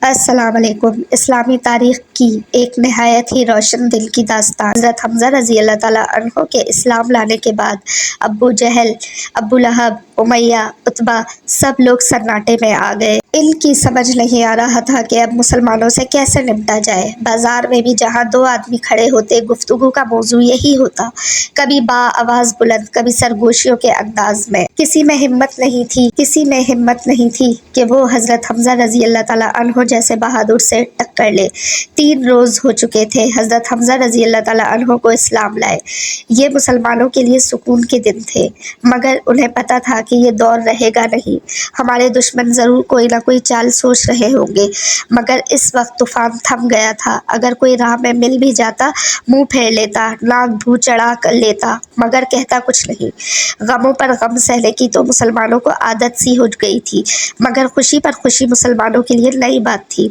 السلام علیکم۔ اسلامی تاریخ کی ایک نہایت ہی روشن دل کی داستان حضرت حمزہ رضی اللہ تعالیٰ عنہ کے اسلام لانے کے بعد ابو جہل، ابو لہب، امیہ، عتبہ سب لوگ سناٹے میں آ گئے۔ ان کی سمجھ نہیں آ رہا تھا کہ اب مسلمانوں سے کیسے نمٹا جائے۔ بازار میں بھی جہاں دو آدمی کھڑے ہوتے گفتگو کا موضوع یہی ہوتا، کبھی با آواز بلند، کبھی سرگوشیوں کے انداز میں۔ کسی میں ہمت نہیں تھی کہ وہ حضرت حمزہ رضی اللہ تعالیٰ عنہ جیسے بہادر سے ٹکر لے۔ 3 روز ہو چکے تھے حضرت حمزہ رضی اللہ تعالیٰ عنہ کو اسلام لائے۔ یہ مسلمانوں کے لیے سکون کے دن تھے، مگر انہیں پتہ تھا کہ یہ دور رہے گا نہیں۔ ہمارے دشمن ضرور کوئی نہ کوئی چال سوچ رہے ہوں گے، مگر اس وقت طوفان تھم گیا تھا۔ اگر کوئی راہ میں مل بھی جاتا، منہ پھیر لیتا، ناک بھو چڑھا لیتا، مگر کہتا کچھ نہیں۔ غموں پر غم سہنے کی تو مسلمانوں کو عادت سی ہو گئی تھی، مگر خوشی پر خوشی مسلمانوں کے لیے نئی بات تھی۔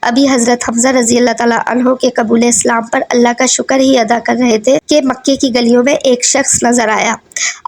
ابھی حضرت حمزہ رضی اللہ تعالیٰ عنہ کے قبول اسلام پر اللہ کا شکر ہی ادا کر رہے تھے کہ مکے کی گلیوں میں ایک شخص نظر آیا،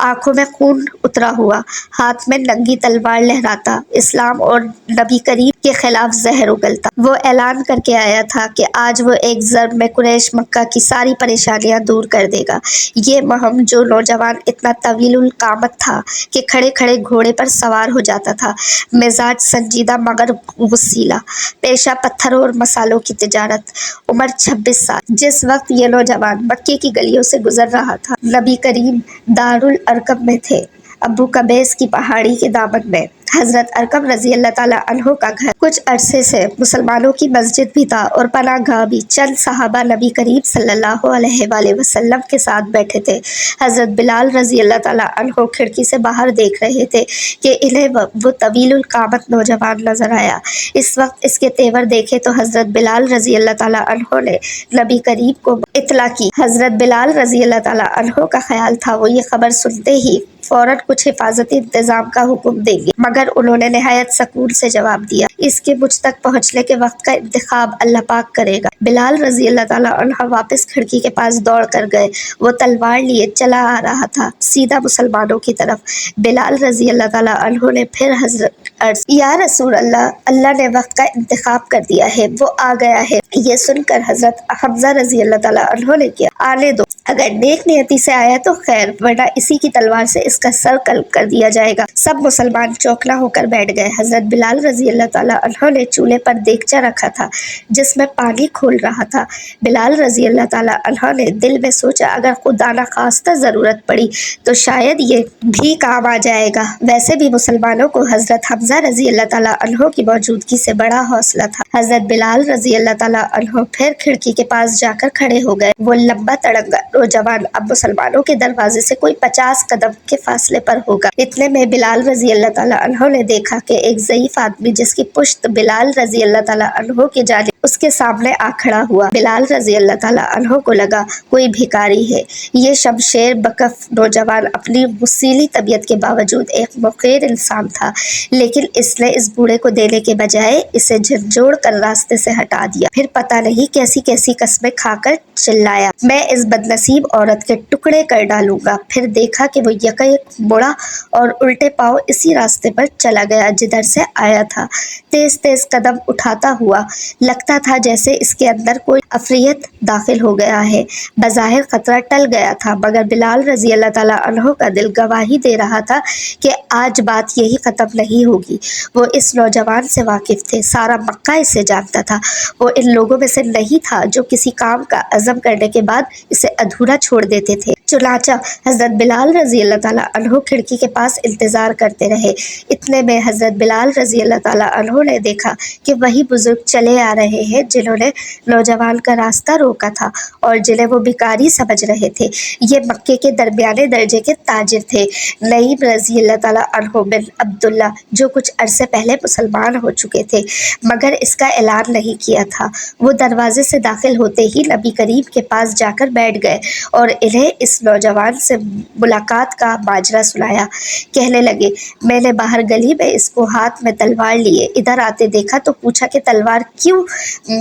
آنکھوں میں خون اترا ہوا، ہاتھ میں ننگی تلوار لہراتا، اسلام اور نبی کریم کے خلاف زہر اگلتا۔ وہ اعلان کر کے آیا تھا کہ آج وہ ایک ضرب میں قریش مکہ کی ساری پریشانیاں دور کر دے گا۔ یہ مہم جو نوجوان اتنا طویل القامت تھا کہ کھڑے کھڑے گھوڑے پر سوار ہو جاتا تھا، مزاج سنجیدہ مگر غصیلا، پیشہ پتھروں اور مسالوں کی تجارت، عمر 26 سال۔ جس وقت یہ نوجوان مکے کی گلیوں سے گزر رہا تھا، نبی کریم دارالارقم میں تھے، ابو قبیس کی پہاڑی کے دامن میں حضرت ارقم رضی اللہ تعالیٰ عنہ کا گھر۔ کچھ عرصے سے مسلمانوں کی مسجد بھی تھا اور پناہ گاہ بھی۔ چند صحابہ نبی کریم صلی اللہ علیہ وآلہ وسلم کے ساتھ بیٹھے تھے۔ حضرت بلال رضی اللہ تعالیٰ عنہ کھڑکی سے باہر دیکھ رہے تھے کہ انہیں وہ طویل القامت نوجوان نظر آیا۔ اس وقت اس کے تیور دیکھے تو حضرت بلال رضی اللہ تعالیٰ عنہ نے نبی کریم کو اطلاع کی۔ حضرت بلال رضی اللہ تعالیٰ عنہ کا خیال تھا وہ یہ خبر سنتے ہی فوراً کچھ حفاظتی انتظام کا حکم دیں گے، مگر انہوں نے نہایت سکون سے جواب دیا، اس کے مجھ تک پہنچنے کے وقت کا انتخاب اللہ پاک کرے گا۔ بلال رضی اللہ تعالیٰ عنہ واپس کھڑکی کے پاس دوڑ کر گئے۔ وہ تلوار لیے چلا آ رہا تھا، سیدھا مسلمانوں کی طرف۔ بلال رضی اللہ تعالیٰ عنہ نے پھر حضرت عرض، یا رسول اللہ، اللہ نے وقت کا انتخاب کر دیا ہے، وہ آ گیا ہے۔ یہ سن کر حضرت حمزہ رضی اللہ تعالیٰ عنہ نے کیا، آنے دو، اگر نیک نیتی سے آیا تو خیر، ورنہ اسی کی تلوار سے اس کا سر قلب کر دیا جائے گا۔ سب مسلمان چوکنا ہو کر بیٹھ گئے۔ حضرت بلال رضی اللہ تعالیٰ عنہ نے چولہے پر دیگچہ رکھا تھا جس میں پانی کھول رہا تھا۔ بلال رضی اللہ تعالیٰ عنہ نے دل میں سوچا اگر خدا نخواستہ ضرورت پڑی تو شاید یہ بھی کام آ جائے گا۔ ویسے بھی مسلمانوں کو حضرت حمزہ رضی اللہ تعالیٰ عنہ کی موجودگی سے بڑا حوصلہ تھا۔ حضرت بلال رضی اللہ تعالیٰ عنہ پھر کھڑکی کے پاس جا کر کھڑے ہو گئے۔ وہ لمبا تڑنگا نوجوان اب مسلمانوں کے دروازے سے کوئی 50 قدم کے فاصلے پر ہوگا۔ اتنے میں بلال رضی اللہ تعالیٰ عنہ نے دیکھا کہ ایک ضعیف آدمی جس کی پشت بلال رضی اللہ تعالیٰ عنہ کی جانب اس کے سامنے آ کھڑا ہوا۔ بلال رضی اللہ تعالیٰ عنہ کو لگا کوئی بھکاری ہے۔ یہ شمشیر بکف نوجوان اپنی غصیلی طبیعت کے باوجود ایک موقر انسان تھا، لیکن اس نے اس بوڑھے کو دینے کے بجائے اسے جھنجھوڑ کر راستے سے ہٹا دیا۔ پھر پتہ نہیں کیسی کیسی قسمیں کھا کر چلایا، میں اس بدنصیب عورت کے ٹکڑے کر ڈالوں گا۔ پھر دیکھا کہ وہ یکایک مڑا اور الٹے پاؤں اسی راستے پر چلا گیا جدھر سے آیا تھا، تیز تیز قدم اٹھاتا ہوا۔ لگتا تھا جیسے اس کے اندر کوئی عفریت داخل ہو گیا ہے۔ بظاہر خطرہ ٹل گیا تھا، مگر بلال رضی اللہ تعالیٰ عنہ کا دل گواہی دے رہا تھا کہ آج بات یہی ختم نہیں ہوگی۔ وہ اس نوجوان سے واقف تھے، سارا مکہ اسے جانتا تھا۔ وہ ان لوگوں میں سے نہیں تھا جو کسی کام کا عزم کرنے کے بعد اسے ادھورا چھوڑ دیتے تھے۔ چنانچہ حضرت بلال رضی اللہ تعالیٰ عنہ کھڑکی کے پاس انتظار کرتے رہے۔ اتنے میں حضرت بلال رضی اللہ تعالیٰ عنہ نے دیکھا کہ وہی بزرگ چلے آ رہے ہیں جنہوں نے نوجوان کا راستہ روکا تھا اور جنہیں وہ بھکاری سمجھ رہے تھے۔ یہ مکے کے درمیانے درجے کے تاجر تھے، نعیم رضی اللہ تعالیٰ عنہ بن عبداللہ، جو کچھ عرصے پہلے مسلمان ہو چکے تھے مگر اس کا اعلان نہیں کیا تھا۔ وہ دروازے سے داخل ہوتے ہی نبی کریم کے پاس جا کر بیٹھ گئے اور انہیں اس نوجوان سے ملاقات کا ماجرا سنایا۔ کہنے لگے، میں نے باہر گلی میں اس کو ہاتھ میں تلوار لیے ادھر آتے دیکھا تو پوچھا کہ تلوار کیوں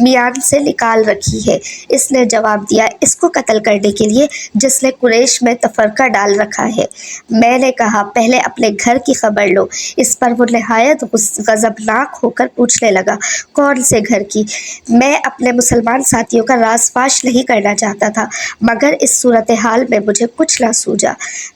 میان سے نکال رکھی ہے؟ اس نے جواب دیا، اس کو قتل کرنے کے لیے جس نے قریش میں تفرقہ ڈال رکھا ہے۔ میں نے کہا، پہلے اپنے گھر کی خبر لو۔ اس پر وہ نہایت غضبناک ہو کر پوچھنے لگا، کون سے گھر کی؟ میں اپنے مسلمان ساتھیوں کا راز فاش نہیں کرنا چاہتا تھا، مگر اس صورتحال میں مجھے کچھ نہ سوجا۔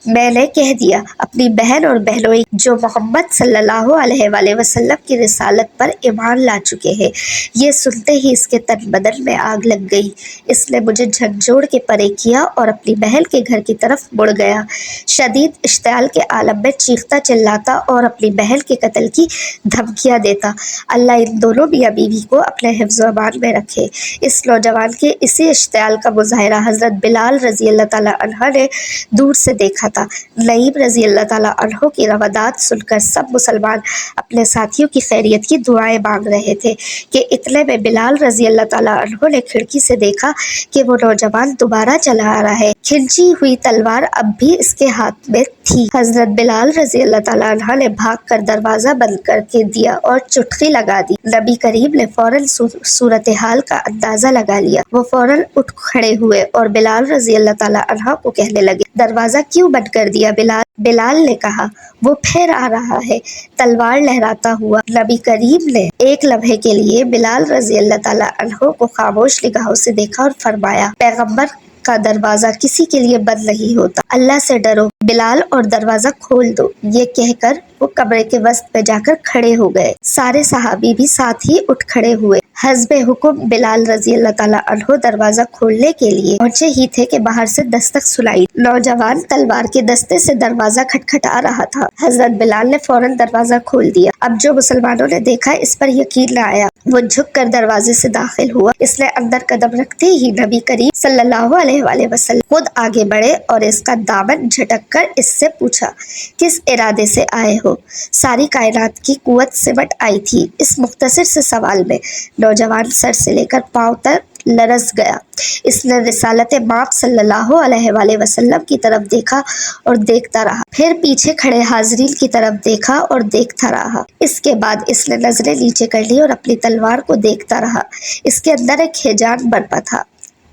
میں نے کہہ دیا، اپنی بہن اور بہنوئی جو محمد صلی اللہ علیہ وآلہ وسلم کی رسالت پر ایمان لا چکے ہیں۔ یہ سنتے ہی اس کے تن بدن میں آگ لگ گئی۔ اس نے مجھے جھنجھوڑ کے پرے کیا اور اپنی بہن کے گھر کی طرف مڑ گیا۔ شدید اشتعال کے عالم میں چیختا چلاتا اور اپنی بہن کے قتل کی دھمکیاں دیتا۔ اللہ ان دونوں میاں بیوی کو اپنے حفظ و امان میں رکھے۔ اس نوجوان کے اسی اشتعال کا مظاہرہ حضرت بلال رضی اللہ تعالیٰ عنہ نے دور سے دیکھا تھا۔ نعیم رضی اللہ تعالیٰ عنہ کی روادات سن کر سب مسلمان اپنے ساتھیوں کی خیریت کی دعائیں مانگ رہے تھے کہ اتنے میں بلال رضی اللہ تعالیٰ عنہ نے کھڑکی سے دیکھا کہ وہ نوجوان دوبارہ چلا آ رہا ہے۔ کھنچی ہوئی تلوار اب بھی اس کے ہاتھ میں تھی۔ حضرت بلال رضی اللہ تعالیٰ عنہ نے بھاگ کر دروازہ بند کر کے دیا اور چٹکی لگا دی۔ نبی کریم نے فوراً صورتحال کا اندازہ لگا لیا۔ وہ فوراً اٹھ کھڑے ہوئے اور بلال رضی اللہ تعالیٰ عنہ کو کہنے لگے، دروازہ کیوں بند کر دیا بلال؟ بلال نے کہا، وہ پھر آ رہا ہے، تلوار لہراتا ہوا۔ نبی کریم نے ایک لمحے کے لیے بلال رضی اللہ تعالیٰ عنہ کو خاموش نگاہوں سے دیکھا اور فرمایا، پیغمبر کا دروازہ کسی کے لیے بند نہیں ہوتا، اللہ سے ڈرو بلال اور دروازہ کھول دو۔ یہ کہہ کر وہ کمرے کے وسط میں جا کر کھڑے ہو گئے۔ سارے صحابی بھی ساتھ ہی اٹھ کھڑے ہوئے۔ حسب حکم بلال رضی اللہ تعالیٰ عنہ دروازہ کھولنے کے لیے پہنچے ہی تھے کہ باہر سے دستک سنائی۔ نوجوان تلوار کے دستے سے دروازہ کھٹکھٹا رہا تھا۔ حضرت بلال نے فوراً دروازہ کھول دیا۔ اب جو مسلمانوں نے دیکھا اس پر یقین نہ آیا۔ وہ جھک کر دروازے سے داخل ہوا۔ اس نے اندر قدم رکھتے ہی نبی کریم صلی اللہ علیہ وآلہ وسلم خود آگے بڑھے اور اس کا دامن جھٹک کر اس سے پوچھا، کس ارادے سے آئے ہو؟ ساری کائنات کی قوت سمٹ آئی تھی اس مختصر سے سوال میں۔ نوجوان سر سے لے کر پاؤں تک لرز گیا۔ اس نے رسالت مآب صلی اللہ علیہ وآلہ وسلم کی طرف دیکھا اور دیکھتا رہا، پھر پیچھے کھڑے حاضرین کی طرف دیکھا اور دیکھتا رہا۔ اس کے بعد اس نے نظریں نیچے کر لی اور اپنی تلوار کو دیکھتا رہا۔ اس کے اندر ایک ہیجان برپا تھا،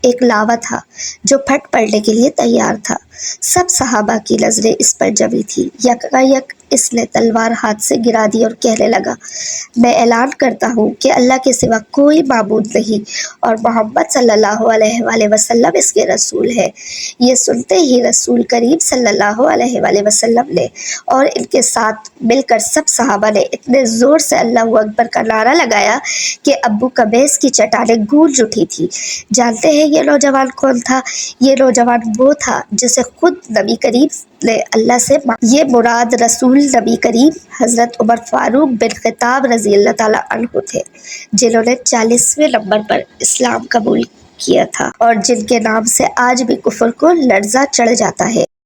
ایک لاوا تھا جو پھٹ پڑنے کے لیے تیار تھا۔ سب صحابہ کی نظریں اس پر جمی تھی۔ یکایک اس نے تلوار ہاتھ سے گرا دی اور کہنے لگا، میں اعلان کرتا ہوں کہ اللہ کے سوا کوئی معبود نہیں اور محمد صلی اللہ علیہ وآلہ وسلم اس کے رسول ہے۔ یہ سنتے ہی رسول کریم صلی اللہ علیہ وآلہ وسلم نے اور ان کے ساتھ مل کر سب صحابہ نے اتنے زور سے اللہ اکبر کا نعرہ لگایا کہ ابو قبیس کی چٹانیں گونج اٹھی تھی۔ جانتے ہیں یہ نوجوان کون تھا؟ یہ نوجوان وہ تھا جسے خود نبی کریم نے اللہ سے یہ مراد رسول نبی کریم حضرت عمر فاروق بن خطاب رضی اللہ تعالیٰ عنہ تھے، جنہوں نے 40ویں نمبر پر اسلام قبول کیا تھا اور جن کے نام سے آج بھی کفر کو لرزہ چڑھ جاتا ہے۔